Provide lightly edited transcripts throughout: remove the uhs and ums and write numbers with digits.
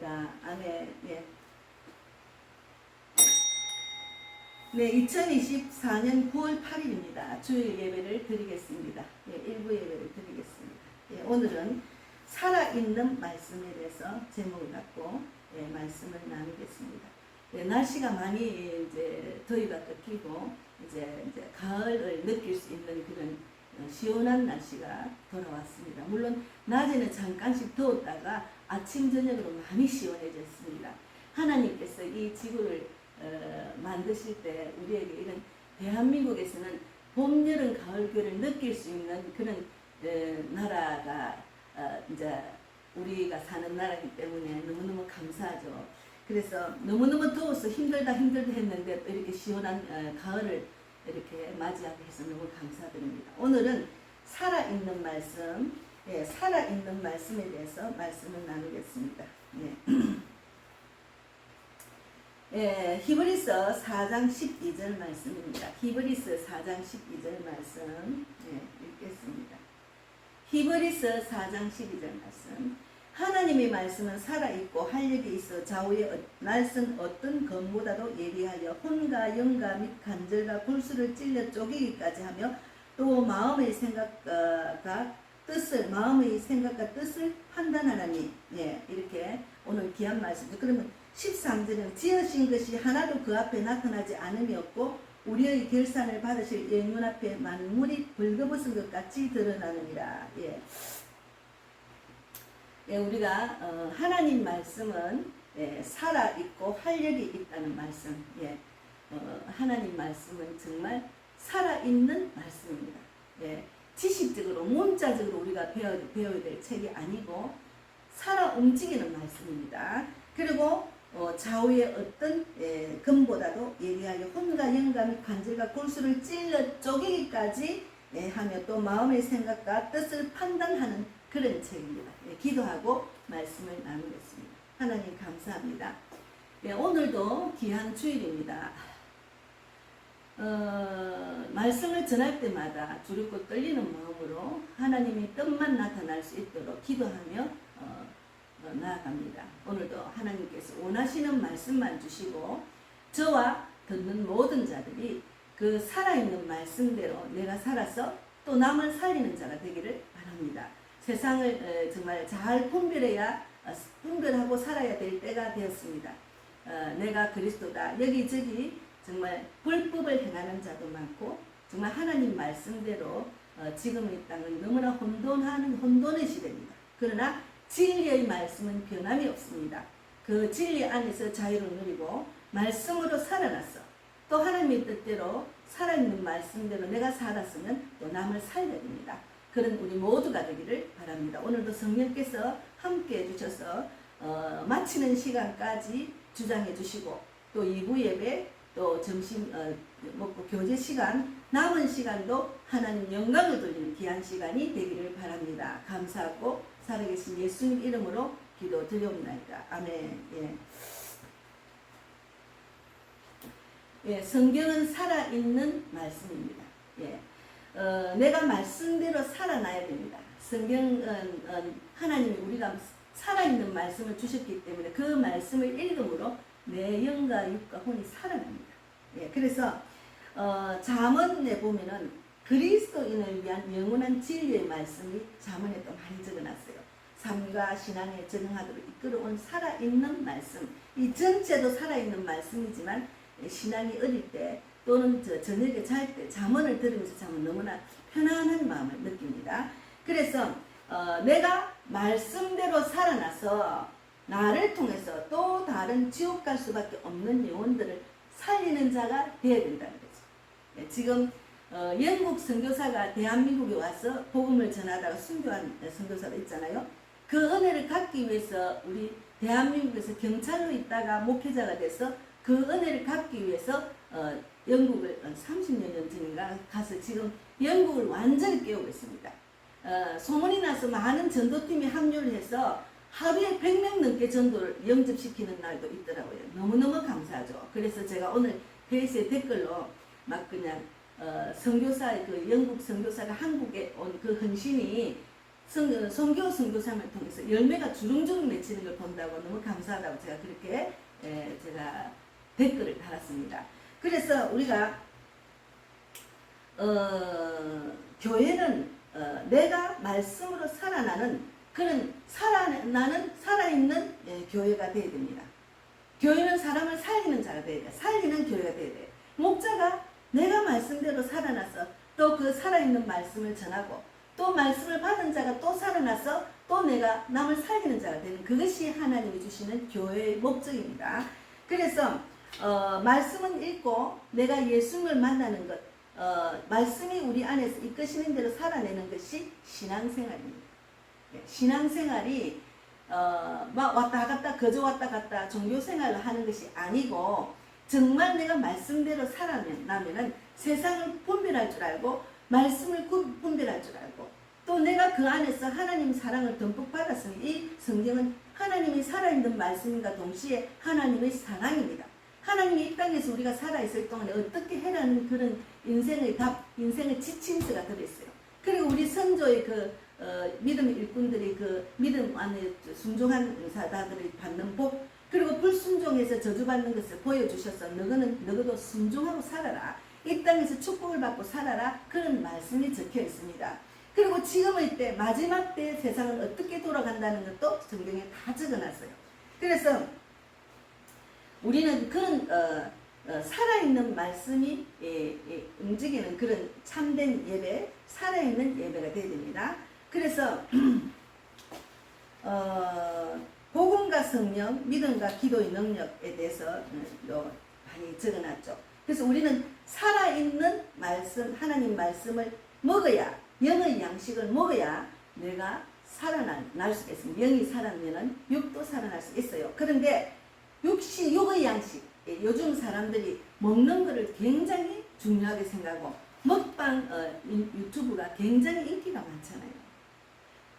감사합니다. 아멘. 예. 네, 2024년 9월 8일입니다. 주일 예배를 드리겠습니다. 예, 일부 예배를 드리겠습니다. 예, 오늘은 살아있는 말씀에 대해서 제목을 갖고 예, 말씀을 나누겠습니다. 예, 날씨가 많이 이제 더위가 꺾이고 이제 가을을 느낄 수 있는 그런 시원한 날씨가 돌아왔습니다. 물론 낮에는 잠깐씩 더웠다가 아침 저녁으로 많이 시원해졌습니다. 하나님께서 이 지구를 만드실 때 우리에게 이런 대한민국에서는 봄, 여름, 가을, 겨울을 느낄 수 있는 그런 나라가 이제 우리가 사는 나라이기 때문에 너무너무 감사하죠. 그래서 너무너무 더워서 힘들다 했는데 이렇게 시원한 가을을 이렇게 맞이하게 해서 너무 감사드립니다. 오늘은 살아있는 말씀, 예, 살아있는 말씀에 대해서 말씀을 나누겠습니다. 예. 예, 히브리서 4장 12절 말씀입니다. 히브리서 4장 12절 말씀 예, 읽겠습니다. 히브리서 4장 12절 말씀. 하나님의 말씀은 살아있고 활력이 있어 좌우의 날선 어떤 검보다도 예리하여 혼과 영과 및 간절과 골수를 찔러 쪼개기까지 하며 또 마음의 생각과 뜻을 판단하나니. 예, 이렇게 오늘 귀한 말씀이죠. 그러면 13절은 지으신 것이 하나도 그 앞에 나타나지 않음이 없고 우리의 결산을 받으실 영문 앞에 만물이 벌거벗은 것 같이 드러나느니라. 예. 예, 우리가 하나님 말씀은 예, 살아있고 활력이 있다는 말씀. 예, 하나님 말씀은 정말 살아있는 말씀입니다. 예, 지식적으로 문자적으로 우리가 배워야 될 책이 아니고 살아 움직이는 말씀입니다. 그리고 좌우의 어떤 검보다도 예리하여 혼과 영감이 관절과 골수를 찔러 쪼개기까지 하며 또 마음의 생각과 뜻을 판단하는 그런 책입니다. 기도하고 말씀을 나누겠습니다. 하나님 감사합니다. 오늘도 귀한 주일입니다. 말씀을 전할 때마다 두렵고 떨리는 마음으로 하나님의 뜻만 나타날 수 있도록 기도하며 나아갑니다. 오늘도 하나님께서 원하시는 말씀만 주시고 저와 듣는 모든 자들이 그 살아있는 말씀대로 내가 살아서 또 남을 살리는 자가 되기를 바랍니다. 세상을 정말 잘 분별하고 살아야 될 때가 되었습니다. 내가 그리스도다. 여기저기 정말 불법을 행하는 자도 많고 정말 하나님 말씀대로 지금 이 땅은 너무나 혼돈의 시대입니다. 그러나 진리의 말씀은 변함이 없습니다. 그 진리 안에서 자유를 누리고 말씀으로 살아났어. 또 하나님의 뜻대로 살아있는 말씀대로 내가 살았으면 또 남을 살려야 됩니다. 그런 우리 모두가 되기를 바랍니다. 오늘도 성령께서 함께 해주셔서 마치는 시간까지 주장해 주시고 또 2부 예배 또 점심 먹고 교제 시간 남은 시간도 하나님 영광을 돌리는 귀한 시간이 되기를 바랍니다. 감사하고 살아계신 예수님 이름으로 기도 드리옵나이다. 아멘. 예, 성경은 살아있는 말씀입니다. 예, 내가 말씀대로 살아나야 됩니다. 성경은 하나님이 우리가 살아있는 말씀을 주셨기 때문에 그 말씀을 읽음으로 내 영과 육과 혼이 살아납니다. 예, 그래서 잠언에 보면은 그리스도인을 위한 영원한 진리의 말씀이 잠언에 또 많이 적어놨어요. 삶과 신앙에 적응하도록 이끌어온 살아있는 말씀. 이 전체도 살아있는 말씀이지만 신앙이 어릴 때 또는 저녁에 잘 때 잠언을 들으면서 자면 너무나 편안한 마음을 느낍니다. 그래서 내가 말씀대로 살아나서 나를 통해서 또 다른 지옥 갈 수밖에 없는 영혼들을 살리는 자가 되어야 된다는 거죠. 지금 영국 선교사가 대한민국에 와서 복음을 전하다가 순교한 선교사도 있잖아요. 그 은혜를 갖기 위해서 우리 대한민국에서 경찰로 있다가 목회자가 돼서 그 은혜를 갖기 위해서 영국을 30년 전인가 가서 지금 영국을 완전히 깨우고 있습니다. 소문이 나서 많은 전도팀이 합류를 해서 하루에 100명 넘게 전도를 영접시키는 날도 있더라고요. 너무너무 감사하죠. 그래서 제가 오늘 페이스에 댓글로 막 그냥 선교사의 그 영국 선교사가 한국에 온 그 헌신이 선교 선교사를 통해서 열매가 주렁주렁 맺히는 걸 본다고 너무 감사하다고 제가 그렇게 제가 댓글을 달았습니다. 그래서 우리가 교회는 내가 말씀으로 살아나는 그런 살아있는 교회가 되어야 됩니다. 교회는 사람을 살리는 자가 되어야 돼. 살리는 교회가 되어야 돼. 목자가 내가 말씀대로 살아나서 또 그 살아있는 말씀을 전하고 또 말씀을 받은 자가 또 살아나서 또 내가 남을 살리는 자가 되는 그것이 하나님이 주시는 교회의 목적입니다. 그래서 말씀은 읽고 내가 예수님을 만나는 것, 말씀이 우리 안에서 이끄시는 대로 살아내는 것이 신앙생활입니다. 신앙생활이 막 왔다 갔다 거저 왔다 갔다 종교생활을 하는 것이 아니고 정말 내가 말씀대로 살아나면은 세상을 분별할 줄 알고 말씀을 분별할 줄 알고 또 내가 그 안에서 하나님 사랑을 듬뿍 받았으니 이 성경은 하나님이 살아있는 말씀과 동시에 하나님의 사랑입니다. 하나님이 이 땅에서 우리가 살아있을 동안에 어떻게 해라는 그런 인생의 답, 인생의 지침서가 들어있어요. 그리고 우리 선조의 믿음 일꾼들이 그 믿음 안에 순종한 의사다들이 받는 복, 그리고 불순종해서 저주받는 것을 보여주셔서 너희도 순종하고 살아라. 이 땅에서 축복을 받고 살아라. 그런 말씀이 적혀 있습니다. 그리고 지금의 때, 마지막 때의 세상은 어떻게 돌아간다는 것도 성경에 다 적어놨어요. 그래서 우리는 그런 살아있는 말씀이 움직이는 그런 참된 예배, 살아있는 예배가 되어야 됩니다. 그래서 복음과 성령, 믿음과 기도의 능력에 대해서 많이 적어놨죠. 그래서 우리는 살아있는 말씀, 하나님 말씀을 먹어야, 영의 양식을 먹어야 내가 살아날 수가 있습니다. 영이 살아나면 육도 살아날 수 있어요. 그런데 육의 양식, 요즘 사람들이 먹는 것을 굉장히 중요하게 생각하고 먹방 유튜브가 굉장히 인기가 많잖아요.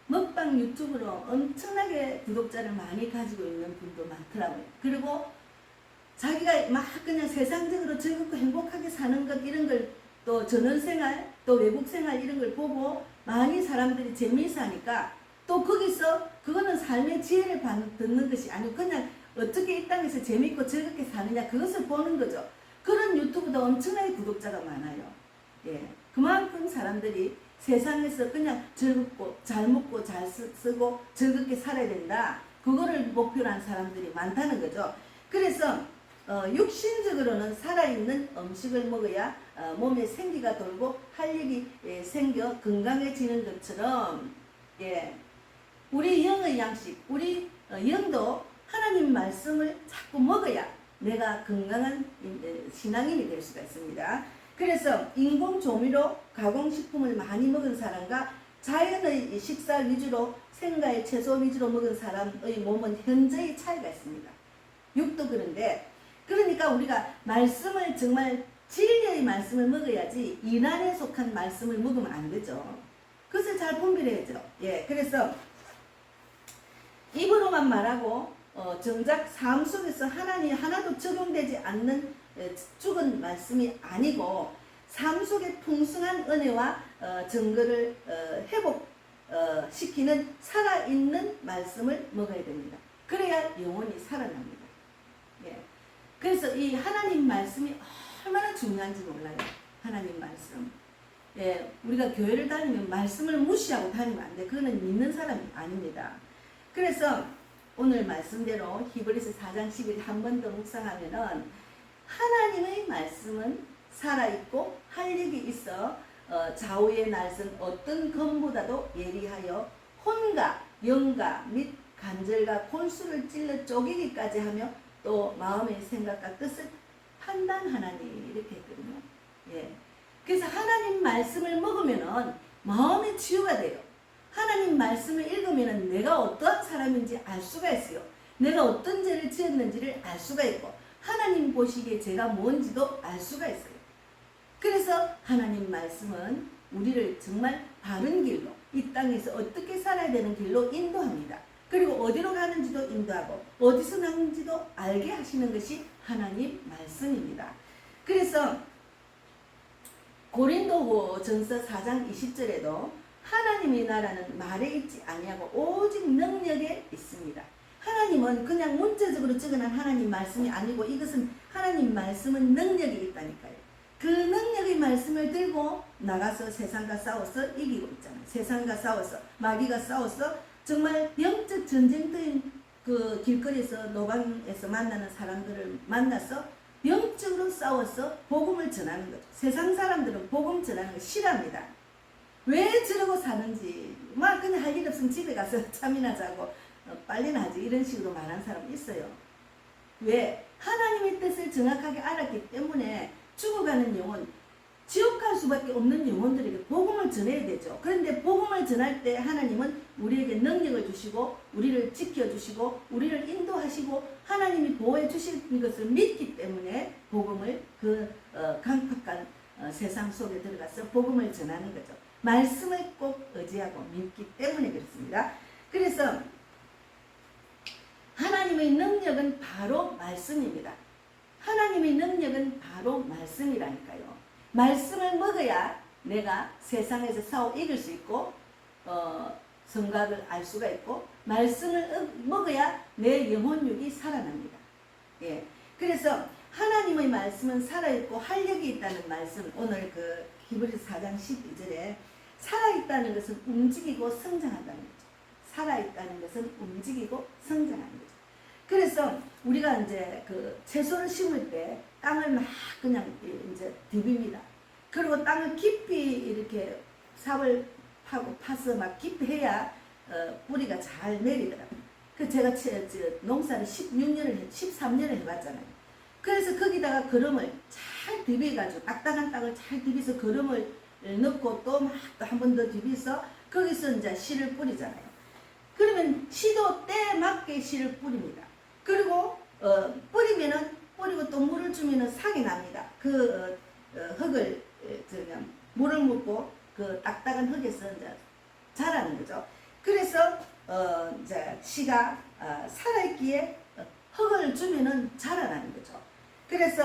먹방 유튜브로 엄청나게 구독자를 많이 가지고 있는 분도 많더라고요. 그리고 자기가 막 그냥 세상적으로 즐겁고 행복하게 사는 것 이런 걸 또 전원생활 또 외국생활 이런 걸 보고 많이 사람들이 재미있어 하니까 또 거기서 그거는 삶의 지혜를 듣는 것이 아니고 그냥 어떻게 이 땅에서 재밌고 즐겁게 사느냐 그것을 보는 거죠. 그런 유튜브도 엄청나게 구독자가 많아요. 예, 그만큼 사람들이 세상에서 그냥 즐겁고 잘 먹고 잘 쓰고 즐겁게 살아야 된다. 그거를 목표로 한 사람들이 많다는 거죠. 그래서 육신적으로는 살아있는 음식을 먹어야 몸에 생기가 돌고 활력이 생겨 건강해지는 것처럼 우리 영의 양식, 우리 영도 하나님 말씀을 자꾸 먹어야 내가 건강한 신앙인이 될 수가 있습니다. 그래서 인공 조미료, 가공식품을 많이 먹은 사람과 자연의 식사 위주로 생과의 채소 위주로 먹은 사람의 몸은 현저히 차이가 있습니다. 육도 그런데 그러니까 우리가 말씀을 정말 진리의 말씀을 먹어야지 이난에 속한 말씀을 먹으면 안 되죠. 그것을 잘 분별해야죠. 예, 그래서 입으로만 말하고 정작 삶 속에서 하나님 하나도 적용되지 않는 죽은 말씀이 아니고 삶 속에 풍성한 은혜와 증거를 회복시키는 살아있는 말씀을 먹어야 됩니다. 그래야 영혼이 살아납니다. 예. 그래서 이 하나님 말씀이 얼마나 중요한지 몰라요. 하나님 말씀. 예, 우리가 교회를 다니면 말씀을 무시하고 다니면 안 돼. 그거는 믿는 사람이 아닙니다. 그래서 오늘 말씀대로 히브리서 4장 11 한 번 더 묵상하면은 하나님의 말씀은 살아있고 활력이 있어 좌우의 날선 어떤 검보다도 예리하여 혼과 영과 및 간절과 골수를 찔러 쪼개기까지 하며 또 마음의 생각과 뜻을 판단하나니 이렇게 했거든요. 예. 그래서 하나님 말씀을 먹으면은 마음의 치유가 돼요. 하나님 말씀을 읽으면은 내가 어떠한 사람인지 알 수가 있어요. 내가 어떤 죄를 지었는지를 알 수가 있고 하나님 보시기에 제가 뭔지도 알 수가 있어요. 그래서 하나님 말씀은 우리를 정말 바른 길로 이 땅에서 어떻게 살아야 되는 길로 인도합니다. 그리고 어디로 가는지도 인도하고 어디서 나는지도 알게 하시는 것이 하나님 말씀입니다. 그래서 고린도전서 4장 20절에도 하나님의 나라는 말에 있지 아니하고 오직 능력에 있습니다. 하나님은 그냥 문자적으로 적어놓은 하나님 말씀이 아니고 이것은 하나님 말씀은 능력이 있다니까요. 그 능력의 말씀을 들고 나가서 세상과 싸워서 이기고 있잖아요. 세상과 싸워서 마귀가 싸워서 정말 영적 전쟁터인 그 길거리에서 노방에서 만나는 사람들을 만나서 영적으로 싸워서 복음을 전하는 거죠. 세상 사람들은 복음 전하는 거 싫어합니다. 왜 저러고 사는지 막 그냥 할 일 없으면 집에 가서 잠이나 자고 빨리나 하지 이런 식으로 말하는 사람 있어요. 왜? 하나님의 뜻을 정확하게 알았기 때문에 죽어가는 영혼, 지옥 갈 수밖에 없는 영혼들에게 복음을 전해야 되죠. 그런데 복음을 전할 때 하나님은 우리에게 능력을 주시고 우리를 지켜주시고 우리를 인도하시고 하나님이 보호해 주실 것을 믿기 때문에 복음을 강팍한 세상 속에 들어가서 복음을 전하는 거죠. 말씀을 꼭 의지하고 믿기 때문에 그렇습니다. 그래서 하나님의 능력은 바로 말씀입니다. 하나님의 능력은 바로 말씀이라니까요. 말씀을 먹어야 내가 세상에서 싸워 이길 수 있고 성곽을 알 수가 있고 말씀을 먹어야 내 영혼육이 살아납니다. 예. 그래서 하나님의 말씀은 살아있고 활력이 있다는 말씀 오늘 그 히브리서 4장 12절에 살아있다는 것은 움직이고 성장한다는 거죠. 살아있다는 것은 움직이고 성장하는 거죠. 그래서 우리가 이제 그 채소를 심을 때 땅을 막 그냥 이제 디빕니다. 그리고 땅을 깊이 이렇게 삽을 파서 막 깊이 해야 뿌리가 잘 내리더라고요. 그 제가 농사를 13년을 해봤잖아요. 그래서 거기다가 거름을 잘 디벼가지고 딱딱한 땅을 잘 디벼서 거름을 넣고 또 막 또 한 번 더 디벼서 거기서 이제 씨를 뿌리잖아요. 그러면 씨도 때에 맞게 씨를 뿌립니다. 그리고 뿌리고 또 물을 주면은 상이 납니다. 그 흙을 물을 묻고 그 딱딱한 흙에서 이제 자라는 거죠. 그래서 이제 씨가 살아있기에 흙을 주면은 자라나는 거죠. 그래서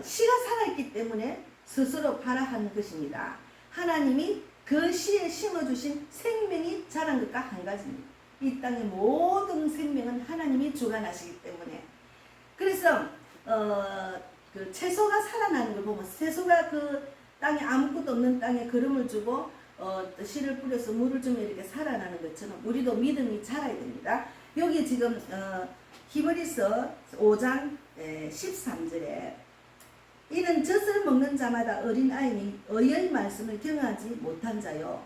씨가 살아있기 때문에 스스로 발화하는 것입니다. 하나님이 그 씨에 심어주신 생명이 자란 것과 한 가지입니다. 이 땅의 모든 생명은 하나님이 주관하시기 때문에 그래서 그 채소가 살아나는 걸 보면 채소가 그 땅에 아무것도 없는 땅에 거름을 주고 씨를 뿌려서 물을 주면 이렇게 살아나는 것처럼 우리도 믿음이 자라야 됩니다. 여기 지금 히브리서 5장 13절에 이는 젖을 먹는 자마다 어린아이니 의의 말씀을 경하지 못한 자요.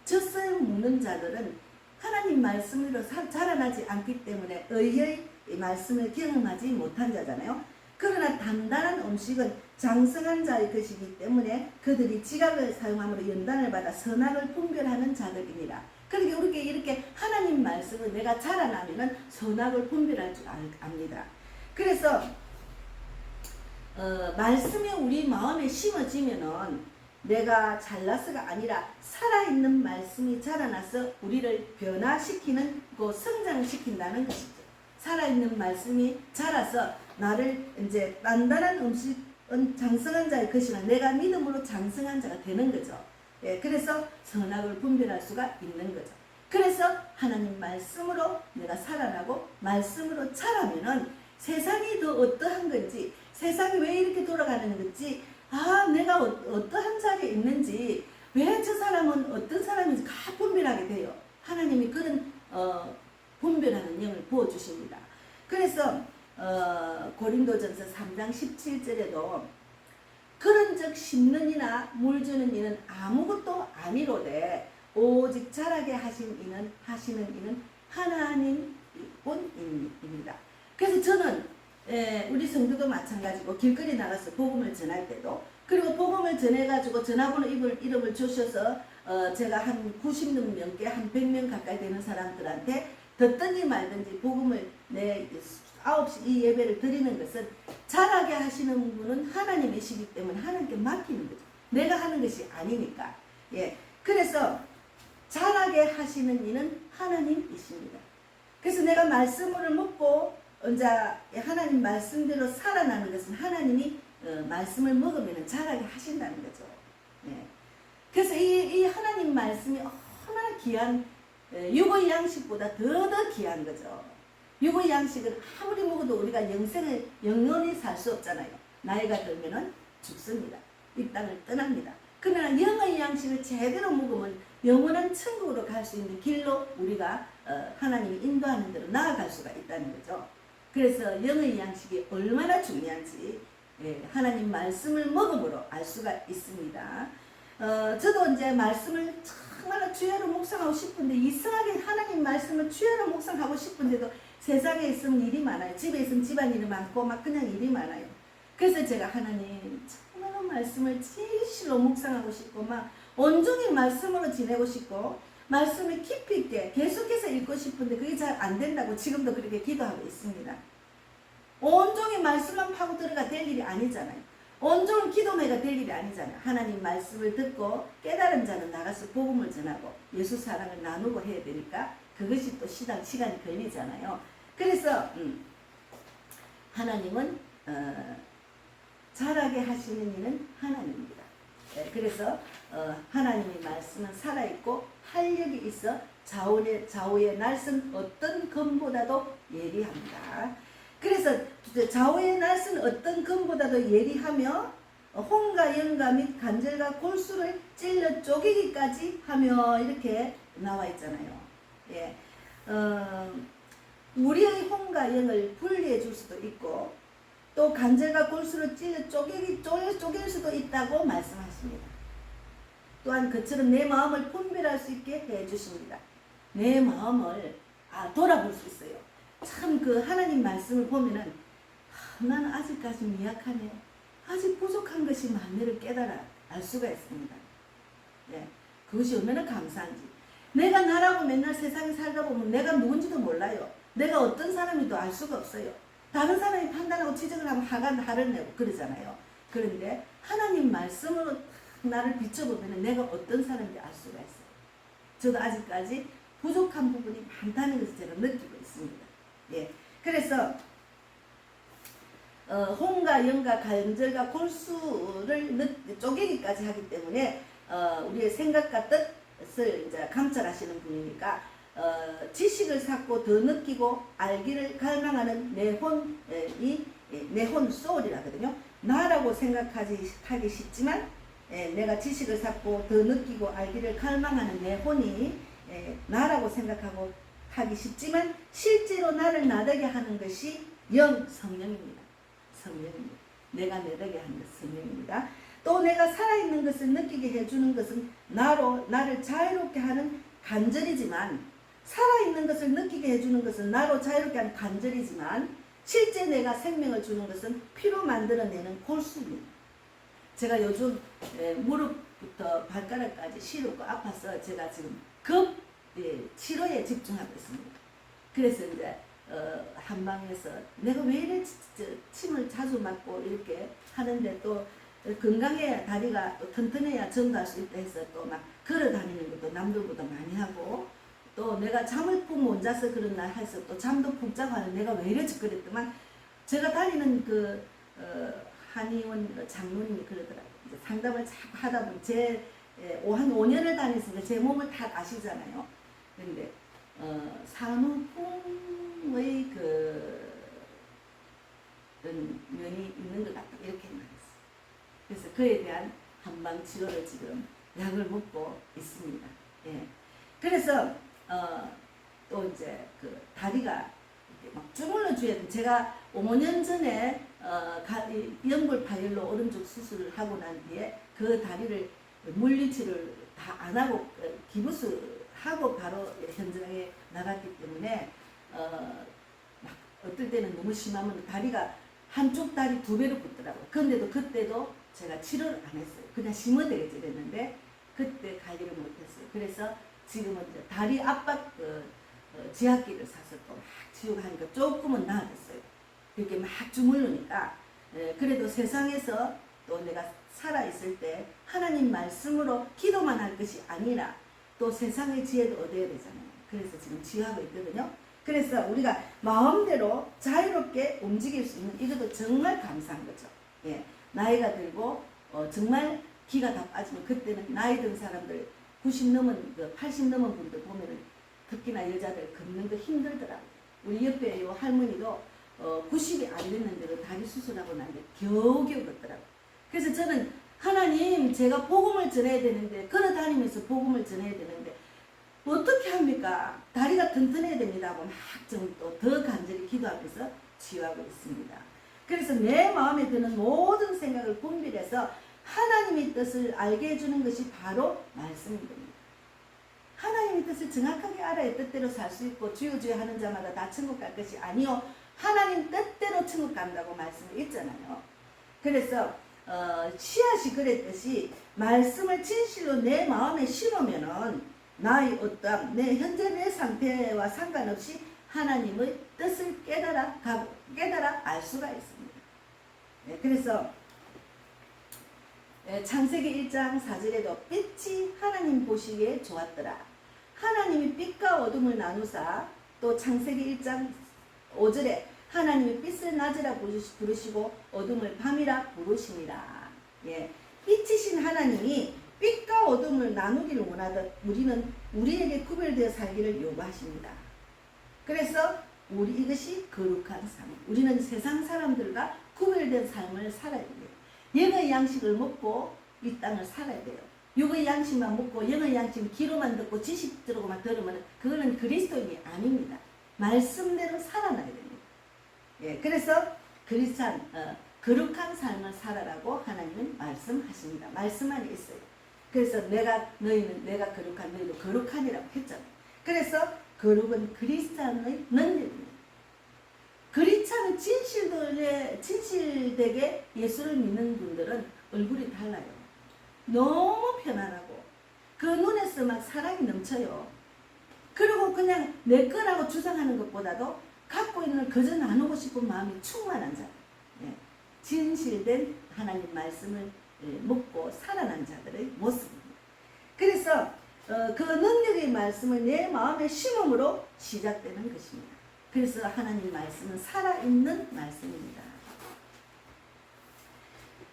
젖을 먹는 자들은 하나님 말씀으로 자라나지 않기 때문에 의의 말씀을 경험하지 못한 자잖아요. 그러나 단단한 음식은 장성한 자의 것이기 때문에 그들이 지각을 사용함으로 연단을 받아 선악을 분별하는 자들입니다. 그러니까 우리가 이렇게 하나님 말씀을 내가 자라나면 선악을 분별할 줄 압니다. 그래서 말씀이 우리 마음에 심어지면은 내가 잘나서가 아니라 살아있는 말씀이 자라나서 우리를 변화시키는 성장시킨다는 것이죠. 살아있는 말씀이 자라서 나를 이제 단단한 음식은 장성한 자의 것이나 내가 믿음으로 장성한 자가 되는 거죠. 예, 그래서 선악을 분별할 수가 있는 거죠. 그래서 하나님 말씀으로 내가 살아나고 말씀으로 자라면은 세상이 더 어떠한 건지 세상이 왜 이렇게 돌아가는 건지 내가 어떠한 자리에 있는지 왜 저 사람은 어떤 사람인지 다 분별하게 돼요. 하나님이 그런 분별하는 영을 부어주십니다. 그래서 고린도전서 3장 17절에도 그런즉 심는 이나 물 주는 이는 아무것도 아니로되 오직 자라게 하시는 이는 하나님뿐입니다. 그래서 저는 우리 성도도 마찬가지고 길거리 나가서 복음을 전할 때도 그리고 복음을 전해가지고 전화번호 이름을 주셔서 제가 한 90명께 한 100명 가까이 되는 사람들한테 듣든지 말든지 복음을 9시 이 예배를 드리는 것은 잘하게 하시는 분은 하나님이시기 때문에 하나님께 맡기는 거죠. 내가 하는 것이 아니니까. 예. 그래서 잘하게 하시는 이는 하나님이십니다. 그래서 내가 말씀을 먹고 이제 하나님 말씀대로 살아나는 것은 하나님이 말씀을 먹으면 잘하게 하신다는 거죠. 예. 그래서 이 하나님 말씀이 얼마나 귀한, 육의 양식보다 더 귀한 거죠. 육의 양식은 아무리 먹어도 우리가 영생을 영원히 살 수 없잖아요. 나이가 들면은 죽습니다. 이 땅을 떠납니다. 그러나 영의 양식을 제대로 먹으면 영원한 천국으로 갈 수 있는 길로 우리가 하나님이 인도하는 대로 나아갈 수가 있다는 거죠. 그래서 영의 양식이 얼마나 중요한지 하나님 말씀을 먹음으로 알 수가 있습니다. 저도 이제 말씀을 정말 주야로 묵상하고 싶은데, 이상하게 하나님 말씀을 주야로 묵상하고 싶은데도 세상에 있으면 일이 많아요. 집에 있으면 집안일이 많고 막 그냥 일이 많아요. 그래서 제가 하나님 정말 말씀을 진실로 묵상하고 싶고 막 온종일 말씀으로 지내고 싶고 말씀을 깊이 있게 계속해서 읽고 싶은데 그게 잘 안 된다고 지금도 그렇게 기도하고 있습니다. 온종일 말씀만 파고 들어가 될 일이 아니잖아요. 온종일 기도매가 될 일이 아니잖아요. 하나님 말씀을 듣고 깨달은 자는 나가서 복음을 전하고 예수 사랑을 나누고 해야 되니까 그것이 또 시간이 걸리잖아요. 그래서 하나님은 잘하게 하시는 이는 하나님입니다. 그래서 하나님의 말씀은 살아있고 활력이 있어 좌우의 날선 어떤 검보다도 예리합니다. 그래서 좌우의 날선 어떤 검보다도 예리하며 홍과 영과 및 관절과 골수를 찔러 쪼개기까지 하며 이렇게 나와 있잖아요. 예. 우리의 홍과 영을 분리해 줄 수도 있고 또 관절과 골수를 찔러 쪼갤 수도 있다고 말씀하십니다. 또한 그처럼 내 마음을 분별할 수 있게 해주십니다. 내 마음을 돌아볼 수 있어요. 참 그 하나님 말씀을 보면은 나는 아직까지 미약하네. 아직 부족한 것이 많네를 깨달아 알 수가 있습니다. 예, 그것이 얼마나 감사한지. 내가 나라고 맨날 세상에 살다 보면 내가 누군지도 몰라요. 내가 어떤 사람인지도 알 수가 없어요. 다른 사람이 판단하고 지적을 하면 화를 내고 그러잖아요. 그런데 하나님 말씀으로 나를 비춰보면 내가 어떤 사람인지 알 수가 있어요. 저도 아직까지 부족한 부분이 많다는 것을 제가 느끼고 있습니다. 예, 그래서 홍과 영과 관절과 골수를 쪼개기까지 하기 때문에 우리의 생각과 뜻을 이제 감찰하시는 분이니까 지식을 쌓고 더 느끼고 알기를 갈망하는 내 혼 소울이라거든요. 나라고 생각하기 쉽지만 내가 지식을 쌓고 더 느끼고 알기를 갈망하는 내 혼이 나라고 생각하고 하기 쉽지만 실제로 나를 나되게 하는 것이 성령입니다. 성령입니다. 내가 나되게 하는 것은 성령입니다. 또 내가 살아있는 것을 느끼게 해주는 것은 나를 자유롭게 하는 간절이지만, 살아있는 것을 느끼게 해주는 것은 나로 자유롭게 하는 간절이지만 실제 내가 생명을 주는 것은 피로 만들어내는 골수입니다. 제가 요즘 무릎부터 발가락까지 시렵고 아파서 제가 지금 치료에 집중하고 있습니다. 그래서 이제 한방에서 내가 왜 이래 침을 자주 맞고 이렇게 하는데 또 건강해야 다리가 또 튼튼해야 전도할 수 있다 해서 또 막 걸어 다니는 것도 남들보다 많이 하고, 또 내가 잠을 푹 못 자서 그런 날 해서 또 잠도 푹 자고 하는 내가 왜 이러지 그랬더만 제가 다니는 그 한의원 장로님이 그러더라고요. 상담을 자꾸 하다 보면 한 5년을 다녔으니까 제 몸을 다 아시잖아요. 그런데 산후풍의 그런 면이 있는 것 같다 이렇게 말했어요. 그래서 그에 대한 한방 치료를 지금 약을 먹고 있습니다. 예. 그래서 또 이제 그 다리가 이렇게 막 주물러 줘야 돼. 제가 5년 전에 연골 파열로 오른쪽 수술을 하고 난 뒤에 그 다리를 물리치료를 다 안 하고 기부스하고 바로 현장에 나갔기 때문에 막 어떨 때는 너무 심하면 다리가 한쪽 다리 2배로 붙더라고요. 그런데도 그때도 제가 치료를 안 했어요. 그냥 심어대겠지 이랬는데 그때 관리를 못했어요. 그래서 지금은 이제 다리 압박 지압기를 사서 또 막 치료가 하니까 조금은 나아졌어요. 이렇게 막 주물르니까 그래도 세상에서 또 내가 살아있을 때 하나님 말씀으로 기도만 할 것이 아니라 또 세상의 지혜도 얻어야 되잖아요. 그래서 지금 지휘하고 있거든요. 그래서 우리가 마음대로 자유롭게 움직일 수 있는 이것도 정말 감사한 거죠. 예, 나이가 들고 정말 기가 다 빠지면 그때는 나이 든 사람들 90 넘은 80 넘은 분들 보면은 특히나 여자들 걷는 거 힘들더라고요. 우리 옆에 요 할머니도 90이 안 됐는데도 다리 수술하고 나는데 겨우겨우 걷더라고요. 그래서 저는 하나님 제가 복음을 전해야 되는데 걸어 다니면서 복음을 전해야 되는데 어떻게 합니까? 다리가 튼튼해야 됩니다 하고 막 좀 또 더 간절히 기도하면서 치유하고 있습니다. 그래서 내 마음에 드는 모든 생각을 분별해서 하나님의 뜻을 알게 해주는 것이 바로 말씀입니다. 하나님의 뜻을 정확하게 알아야 뜻대로 살 수 있고 주여 주여 하는 자마다 다 천국 갈 것이 아니요 하나님 뜻대로 천국 간다고 말씀이 있잖아요. 그래서 씨앗이 그랬듯이 말씀을 진실로 내 마음에 심으면은 나의 어떠함, 내 현재 내 상태와 상관없이 하나님의 뜻을 깨달아 알 수가 있습니다. 네, 그래서 창세기 1장 4절에도 빛이 하나님 보시기에 좋았더라. 하나님이 빛과 어둠을 나누사 또 창세기 1장 5절에 하나님이 빛을 낮이라 부르시고 어둠을 밤이라 부르시니라. 예, 빛이신 하나님이 빛과 어둠을 나누기를 원하듯 우리는 우리에게 구별되어 살기를 요구하십니다. 그래서 이것이 거룩한 삶. 우리는 세상 사람들과 구별된 삶을 살아야 돼요. 영의 양식을 먹고 이 땅을 살아야 돼요. 육의 양식만 먹고 영의 양식 귀로만 듣고 지식 들어만 들으면 그거는 그리스도인이 아닙니다. 말씀대로 살아나야 됩니다. 예, 그래서 거룩한 삶을 살아라고 하나님은 말씀하십니다. 말씀 안에 있어요. 그래서 너희는 내가 거룩한 너희도 거룩하니라고 했잖아요. 그래서 거룩은 그리스도의 능력입니다. 그렇지 않은 진실되게 예수를 믿는 분들은 얼굴이 달라요. 너무 편안하고 그 눈에서 막 사랑이 넘쳐요. 그리고 그냥 내 거라고 주장하는 것보다도 갖고 있는 걸 거저 나누고 싶은 마음이 충만한 자. 예. 진실된 하나님 말씀을 먹고 살아난 자들의 모습입니다. 그래서 그 능력의 말씀을 내 마음에 심음으로 시작되는 것입니다. 그래서 하나님 말씀은 살아있는 말씀입니다.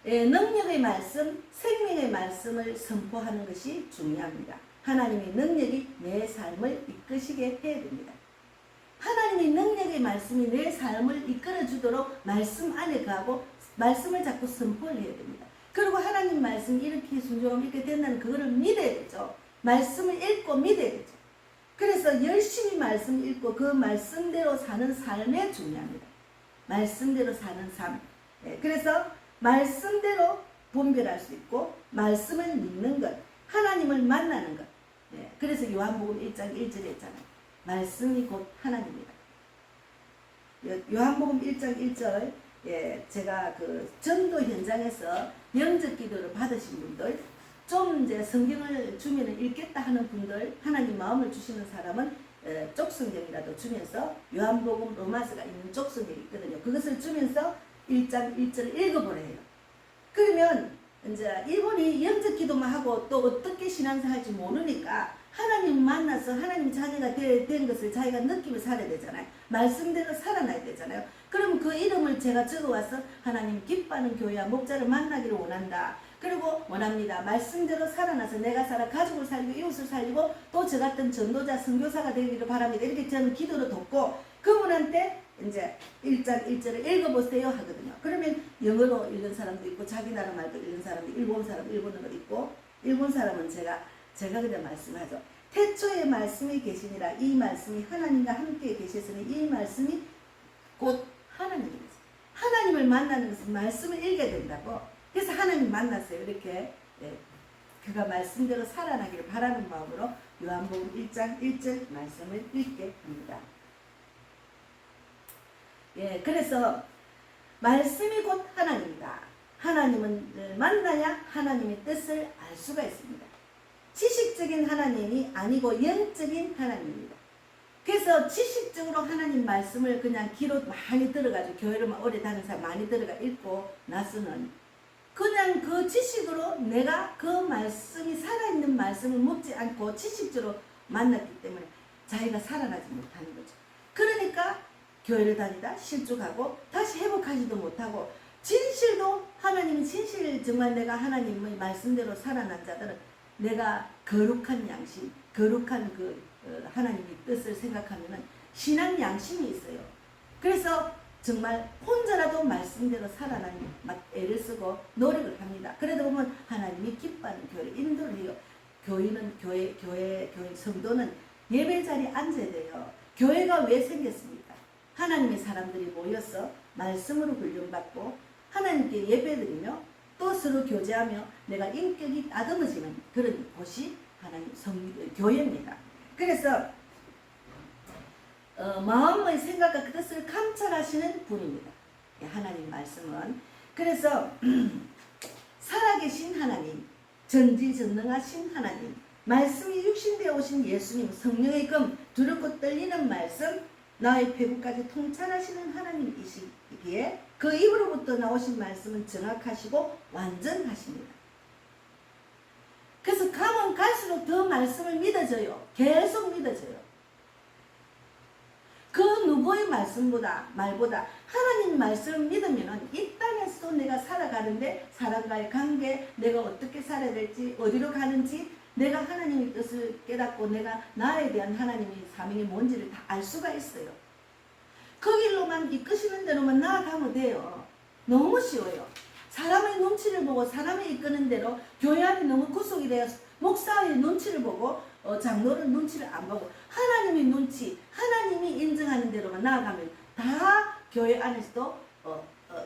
능력의 말씀, 생명의 말씀을 선포하는 것이 중요합니다. 하나님의 능력이 내 삶을 이끄시게 해야 됩니다. 하나님의 능력의 말씀이 내 삶을 이끌어주도록 말씀 안에 가고 말씀을 자꾸 선포를 해야 됩니다. 그리고 하나님 말씀이 이렇게 순종하면 이렇게 된다는 그거를 믿어야 되죠. 말씀을 읽고 믿어야 되죠. 그래서 열심히 말씀 읽고 그 말씀대로 사는 삶이 중요합니다. 말씀대로 사는 삶. 그래서 말씀대로 분별할 수 있고 말씀을 믿는 것, 하나님을 만나는 것. 그래서 요한복음 1장 1절에 있잖아요. 말씀이 곧 하나님이다. 요한복음 1장 1절 제가 그 전도 현장에서 영적 기도를 받으신 분들, 좀 이제 성경을 주면 읽겠다 하는 분들, 하나님 마음을 주시는 사람은 쪽성경이라도 주면서 요한복음 로마서가 있는 쪽성경이 있거든요. 그것을 주면서 1장 1절을 읽어보라 해요. 그러면 이제 이분이 영적 기도만 하고 또 어떻게 신앙생활 할지 모르니까 하나님 만나서 하나님 자녀가 된 것을 자기가 느끼며 살아야 되잖아요. 말씀대로 살아나야 되잖아요. 그럼 그 이름을 제가 적어와서 하나님 기뻐하는 교회와 목자를 만나기를 원한다. 그리고 원합니다. 말씀대로 살아나서 내가 살아 가족을 살리고 이웃을 살리고 또 저 같은 전도자 선교사가 되기를 바랍니다. 이렇게 저는 기도를 돕고 그분한테 이제 1장 1절을 읽어보세요 하거든요. 그러면 영어로 읽은 사람도 있고 자기 나라 말도 읽는 사람도 일본 사람 읽는 것도 있고, 일본 사람은 제가 그냥 말씀하죠. 태초에 말씀이 계시니라. 이 말씀이 하나님과 함께 계셨으니 이 말씀이 곧 하나님입니다. 하나님을 만나는 것은 말씀을 읽어야 된다고. 그래서 하나님 만났어요. 이렇게 그가 말씀대로 살아나기를 바라는 마음으로 요한복음 1장 1절 말씀을 읽게 합니다. 그래서 말씀이 곧 하나님이다. 하나님을 만나야 하나님의 뜻을 알 수가 있습니다. 지식적인 하나님이 아니고 영적인 하나님입니다. 그래서 지식적으로 하나님 말씀을 그냥 귀로 많이 들어가지고 교회를 오래 다니는 사람 많이 들어가 읽고 나서는 그냥 그 지식으로 내가 그 말씀이 살아있는 말씀을 먹지 않고 지식적으로 만났기 때문에 자기가 살아나지 못하는 거죠. 그러니까 교회를 다니다 실족하고 다시 회복하지도 못하고 진실도 하나님이 진실 정말 내가 하나님의 말씀대로 살아난 자들은 내가 거룩한 양심, 거룩한 하나님의 뜻을 생각하면은 신앙 양심이 있어요. 그래서 정말 혼자라도 말씀대로 살아나는 애를 쓰고 노력을 합니다. 그러다 보면 하나님이 기뻐하는 교회를 인도를 해요. 교회 성도는 예배 자리에 앉아야 돼요. 교회가 왜 생겼습니까? 하나님의 사람들이 모여서 말씀으로 훈련받고 하나님께 예배드리며 또 서로 교제하며 내가 인격이 다듬어지는 그런 곳이 하나님 교회입니다. 그래서 마음의 생각과 그 뜻을 감찰하시는 분입니다. 하나님 말씀은. 그래서 살아계신 하나님, 전지전능하신 하나님, 말씀이 육신되어 오신 예수님, 성령의 금, 두렵고 떨리는 말씀, 나의 폐부까지 통찰하시는 하나님이시기에 그 입으로부터 나오신 말씀은 정확하시고 완전하십니다. 그래서 가면 갈수록 더 말씀을 믿어져요. 계속 믿어져요. 그 누구의 말보다 하나님 말씀을 믿으면 이 땅에서도 내가 살아가는데 사람과의 관계, 내가 어떻게 살아야 될지, 어디로 가는지, 내가 하나님의 뜻을 깨닫고 내가 나에 대한 하나님의 사명이 뭔지를 다 알 수가 있어요. 그 길로만 이끄시는 대로만 나아가면 돼요. 너무 쉬워요. 사람의 눈치를 보고 사람이 이끄는 대로 교회 안에 너무 구속이 되어서 목사의 눈치를 보고 장로는 눈치를 안 보고 하나님의 눈치, 하나님이 인정하는 대로만 나아가면 다 교회 안에서도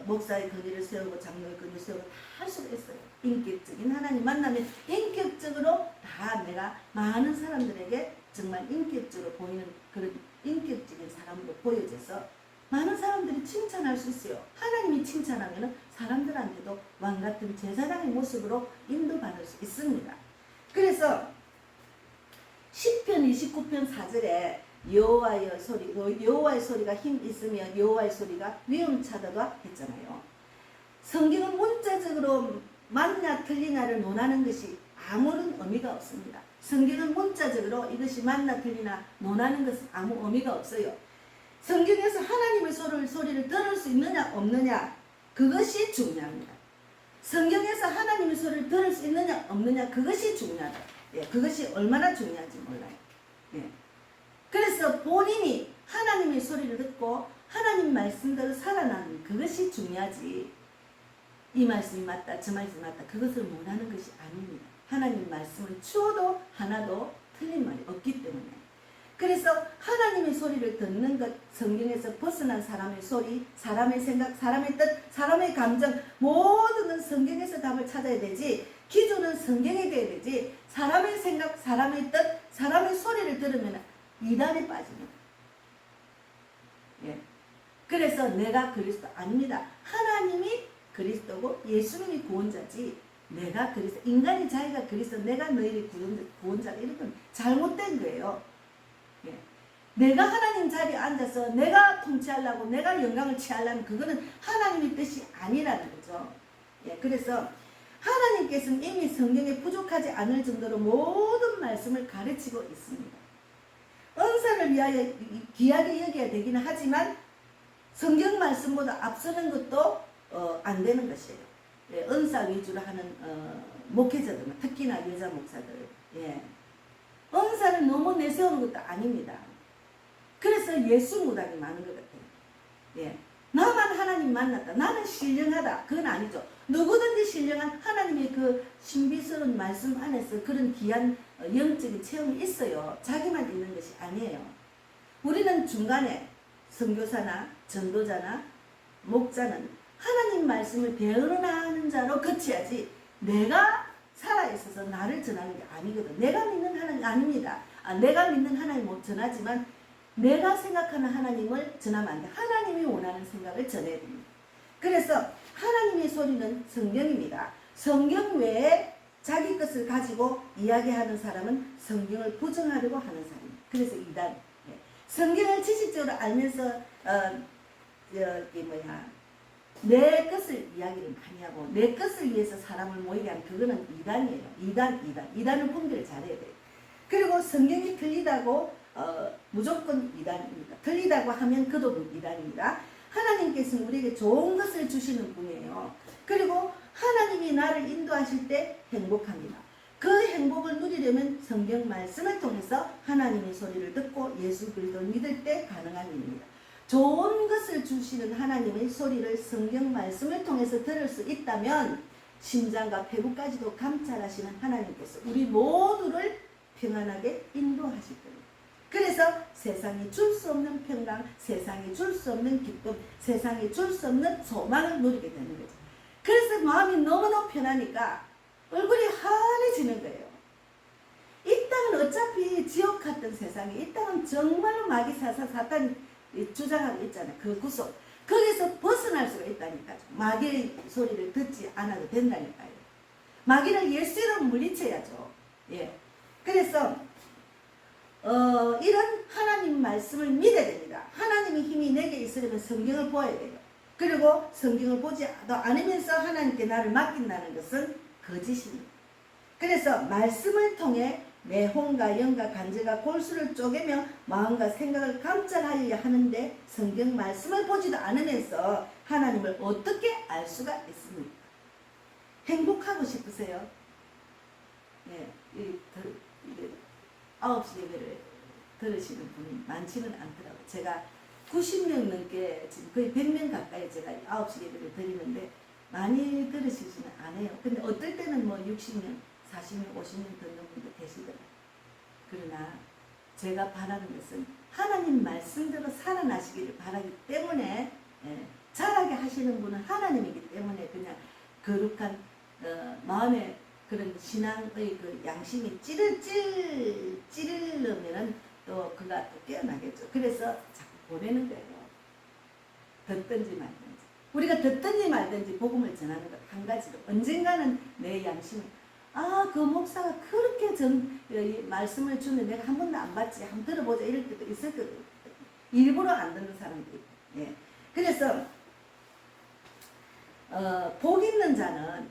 목사의 권위를 세우고 장로의 권위를 세우고 다 할 수가 있어요. 인격적인 하나님 만나면 인격적으로 다 내가 많은 사람들에게 정말 인격적으로 보이는 그런 인격적인 사람으로 보여져서 많은 사람들이 칭찬할 수 있어요. 하나님이 칭찬하면 사람들한테도 왕같은 제사장의 모습으로 인도받을 수 있습니다. 그래서 시편 29편 4절에 여호와의 소리가 힘 있으며 여호와의 소리가 위험차다가 했잖아요. 성경은 문자적으로 맞냐 틀리냐를 논하는 것이 아무런 의미가 없습니다. 성경은 문자적으로 이것이 맞나 틀리나 논하는 것은 아무 의미가 없어요. 성경에서 하나님의 소리를 들을 수 있느냐 없느냐 그것이 중요합니다. 성경에서 하나님의 소리를 들을 수 있느냐 없느냐 그것이 중요하다. 그것이 얼마나 중요한지 몰라요. 그래서 본인이 하나님의 소리를 듣고 하나님 말씀대로 살아나는 그것이 중요하지, 이 말씀이 맞다 저 말씀이 맞다 그것을 원하는 것이 아닙니다. 하나님 말씀을 추어도 하나도 틀린 말이 없기 때문에. 그래서 하나님의 소리를 듣는 것, 성경에서 벗어난 사람의 소리, 사람의 생각, 사람의 뜻, 사람의 감정 모든 건 성경에서 답을 찾아야 되지, 기준은 성경에 돼야 되지, 사람의 생각, 사람의 뜻, 사람의 소리를 들으면 이단에 빠집니다. 그래서 내가 그리스도 아닙니다. 하나님이 그리스도고 예수님이 구원자지, 내가 그리스도, 인간이 자기가 그리스도, 내가 너희의 구원자다, 이런 건 잘못된 거예요. 내가 하나님 자리에 앉아서 내가 통치하려고 내가 영광을 취하려면 그거는 하나님의 뜻이 아니라는 거죠. 그래서 하나님께서는 이미 성경에 부족하지 않을 정도로 모든 말씀을 가르치고 있습니다. 은사를 위하여 귀하게 여겨야 되기는 하지만 성경 말씀보다 앞서는 것도 안 되는 것이에요. 은사 위주로 하는 목회자들, 특히나 여자 목사들, 은사를 너무 내세우는 것도 아닙니다. 그래서 예수 무당이 많은 것 같아요. 나만 하나님 만났다, 나는 신령하다, 그건 아니죠. 누구든지 신령한 하나님의 그 신비스러운 말씀 안에서 그런 귀한 영적인 체험이 있어요. 자기만 있는 것이 아니에요. 우리는 중간에 선교사나 전도자나 목자는 하나님 말씀을 배우는 자로 거쳐야지, 내가 살아있어서 나를 전하는 게 아니거든. 내가 믿는 하나님 아닙니다. 내가 믿는 하나님 못 전하지만 내가 생각하는 하나님을 전하면 안 돼. 하나님이 원하는 생각을 전해야 됩니다. 그래서 하나님의 소리는 성경입니다. 성경 외에 자기 것을 가지고 이야기하는 사람은 성경을 부정하려고 하는 사람입니다. 그래서 이단. 성경을 지식적으로 알면서 내 것을 이야기를 많이 하고 내 것을 위해서 사람을 모이게 하면 그거는 이단이에요. 이단은 분별을 잘해야 돼요. 그리고 성경이 틀리다고 무조건 이단입니다. 틀리다고 하면 그도 이단입니다. 하나님께 하나님께서는 우리에게 좋은 것을 주시는 분이에요. 그리고 하나님이 나를 인도하실 때 행복합니다. 그 행복을 누리려면 성경 말씀을 통해서 하나님의 소리를 듣고 예수 그리스도를 믿을 때 가능한 일입니다. 좋은 것을 주시는 하나님의 소리를 성경 말씀을 통해서 들을 수 있다면 심장과 폐부까지도 감찰하시는 하나님께서 우리 모두를 평안하게 인도하실 겁니다. 그래서 세상이 줄 수 없는 평강, 세상이 줄 수 없는 기쁨, 세상이 줄 수 없는 소망을 누리게 되는 거죠. 그래서 마음이 너무너무 편하니까 얼굴이 환해지는 거예요. 이 땅은 어차피 지옥 같은 세상에, 이 땅은 정말로 마귀 사탄이 주장하고 있잖아요. 그 구속. 거기서 벗어날 수가 있다니까요. 마귀의 소리를 듣지 않아도 된다니까요. 마귀를 예수로 물리쳐야죠. 예. 그래서 이런 하나님 말씀을 믿어야 됩니다. 하나님의 힘이 내게 있으려면 성경을 보아야 돼요. 그리고 성경을 보지 않으면서 하나님께 나를 맡긴다는 것은 거짓입니다. 그래서 말씀을 통해 내 혼과 영과 간절과 골수를 쪼개며 마음과 생각을 감찰하여야 하는데 성경 말씀을 보지도 않으면서 하나님을 어떻게 알 수가 있습니까? 행복하고 싶으세요? 네, 9시 예배를 들으시는 분이 많지는 않더라고요. 제가 90명 넘게 지금 거의 100명 가까이 제가 9시 예배를 드리는데 많이 들으시지는 않아요. 근데 어떨 때는 뭐 60명, 40명, 50명 듣는 분도 계시더라고요. 그러나 제가 바라는 것은 하나님 말씀대로 살아나시기를 바라기 때문에 잘하게 하시는 분은 하나님이기 때문에 그냥 거룩한 마음에 그런 신앙의 그 양심이 찌르면은 또 그가 또 깨어나겠죠. 그래서 자꾸 보내는 거예요. 듣든지 말든지. 우리가 듣든지 말든지 복음을 전하는 것 한 가지로 언젠가는 내 양심을 그 목사가 그렇게 말씀을 주는데 내가 한 번도 안 봤지. 한번 들어보자. 이럴 때도 있을 거예요. 일부러 안 듣는 사람도 있고. 예. 그래서 복 있는 자는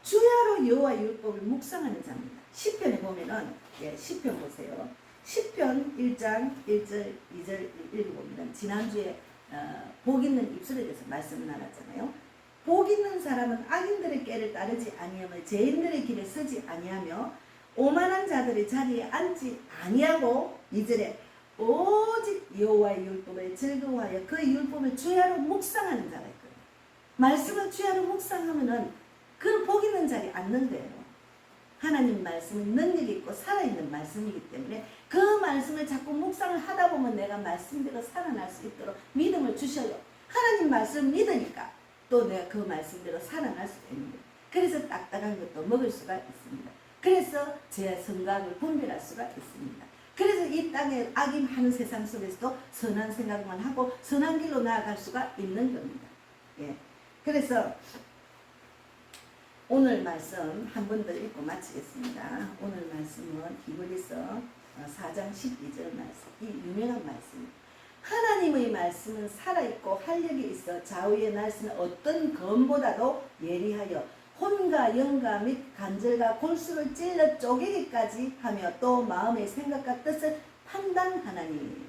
주야로 여호와 율법을 묵상하는 자입니다. 시편에 보면은 시편 보세요. 시편 1장 1절 2절 읽어보면 지난주에 복 있는 입술에 대해서 말씀을 나눴잖아요. 복 있는 사람은 악인들의 꾀를 따르지 아니하며 죄인들의 길에 서지 아니하며 오만한 자들의 자리에 앉지 아니하고 2절에 오직 여호와의 율법에 즐거워하여 그 율법을 주야로 묵상하는 자가 있거든요. 말씀을 주야로 묵상하면은 그 복 있는 자리에 앉는 거예요. 하나님 말씀은 능력이 있고 살아있는 말씀이기 때문에 그 말씀을 자꾸 묵상을 하다 보면 내가 말씀대로 살아날 수 있도록 믿음을 주셔요. 하나님 말씀을 믿으니까 또 내가 그 말씀대로 살아날 수 있는 거예요. 그래서 딱딱한 것도 먹을 수가 있습니다. 그래서 제 선각을 분별할 수가 있습니다. 그래서 이 땅에 악이 많은 세상 속에서도 선한 생각만 하고 선한 길로 나아갈 수가 있는 겁니다. 예. 그래서 오늘 말씀 한 번 더 읽고 마치겠습니다. 오늘 말씀은 히브리서 4장 12절 말씀, 이 유명한 말씀입니다. 하나님의 말씀은 살아있고 활력이 있어 좌우의 날씨는 어떤 검보다도 예리하여 혼과 영과 및 간절과 골수를 찔러 쪼개기까지 하며 또 마음의 생각과 뜻을 판단하나니.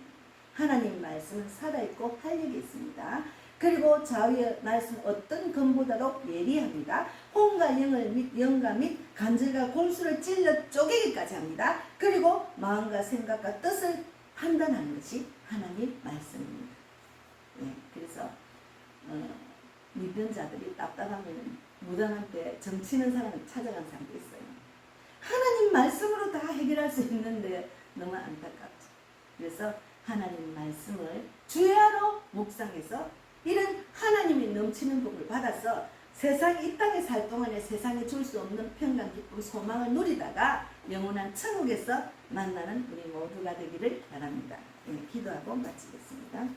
하나님 말씀은 살아있고 활력이 있습니다. 그리고 좌우의 말씀은 어떤 검보다도 예리합니다. 혼과 영과 및 간절과 골수를 찔러 쪼개기까지 합니다. 그리고 마음과 생각과 뜻을 판단하는 것이 하나님 말씀입니다. 예, 그래서 믿는 자들이 답답하면 무당한테 정치는 사람을 찾아간 사람도 있어요. 하나님 말씀으로 다 해결할 수 있는데 너무 안타깝죠. 그래서 하나님 말씀을 주야로 묵상해서 이런 하나님이 넘치는 복을 받아서 세상 이 땅에 살 동안에 세상에 줄 수 없는 평강, 기쁨, 소망을 누리다가 영원한 천국에서 만나는 우리 모두가 되기를 바랍니다. 예, 기도하고 마치겠습니다.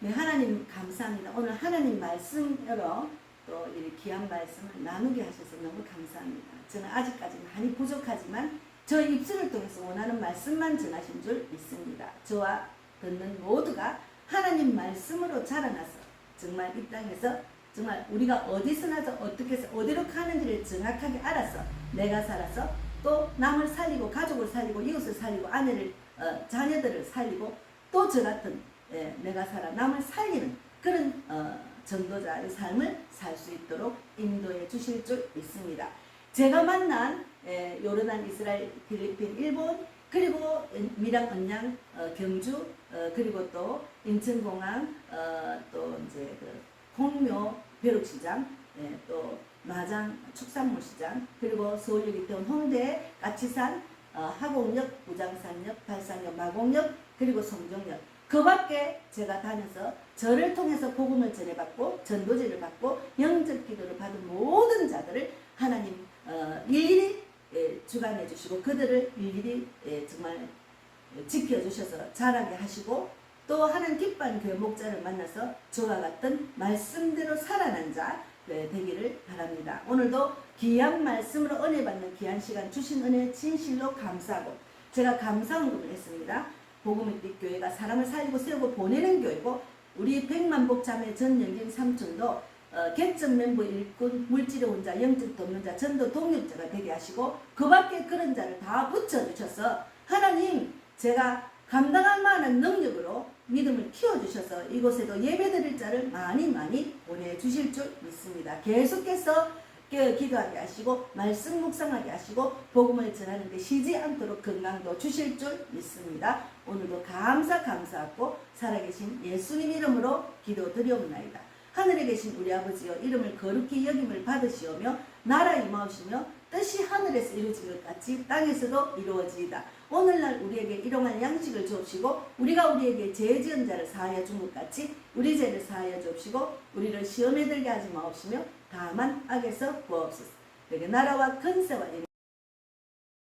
네, 하나님 감사합니다. 오늘 하나님 말씀으로 또 이 귀한 말씀을 나누게 하셔서 너무 감사합니다. 저는 아직까지 많이 부족하지만 저 입술을 통해서 원하는 말씀만 전하신 줄 믿습니다. 저와 듣는 모두가 하나님 말씀으로 자라나서 정말 이 땅에서 정말 우리가 어디서 나서 어떻게 해서 어디로 가는지를 정확하게 알아서 내가 살아서 또 남을 살리고 가족을 살리고 이웃을 살리고 아내를 자녀들을 살리고 또 저 같은 내가 살아 남을 살리는 그런 전도자의 삶을 살 수 있도록 인도해 주실 줄 믿습니다. 제가 만난 요르단, 이스라엘, 필리핀, 일본, 그리고 밀양, 언양, 경주, 그리고 또 인천공항, 또 이제 그 홍묘 벼룩시장, 또 마장 축산물 시장, 그리고 서울역, 이태원, 홍대, 까치산, 하곡역, 부장산역, 발산역, 마곡역, 그리고 성종역. 그 밖에 제가 다녀서 저를 통해서 복음을 전해받고 전도지를 받고 영접 기도를 받은 모든 자들을 하나님 일일이 주관해 주시고 그들을 일일이 정말 지켜주셔서 자라게 하시고 또 하나님 기뻐하는 교회 목자를 만나서 저와 같은 말씀대로 살아난 자 되기를 바랍니다. 오늘도 귀한 말씀으로 은혜 받는 귀한 시간 주신 은혜 진실로 감사하고 제가 감사헌금을 했습니다. 복음의 빛 교회가 사람을 살리고 세우고 보내는 교회고 우리 백만복 자매 전영경 삼촌도 개점 멤버 일꾼, 물질의 혼자, 영적 돕는자, 전도 동력자가 되게 하시고 그 밖에 그런 자를 다 붙여주셔서 하나님 제가 감당할 만한 능력으로 믿음을 키워주셔서 이곳에도 예배드릴 자를 많이 보내주실 줄 믿습니다. 계속해서 기도하게 하시고 말씀 묵상하게 하시고 복음을 전하는 데 쉬지 않도록 건강도 주실 줄 믿습니다. 오늘도 감사하고 살아계신 예수님 이름으로 기도드리옵나이다. 하늘에 계신 우리 아버지여 이름을 거룩히 여김을 받으시오며 나라 임하오시며 뜻이 하늘에서 이루어진 것 같이 땅에서도 이루어지이다. 오늘날 우리에게 일용할 양식을 주옵시고 우리가 우리에게 죄 지은 자를 사하여 준 것 같이 우리 죄를 사하여 주옵시고 우리를 시험에 들게 하지 마옵시며 다만 악에서 구하옵소서. 내게 나라와 권세와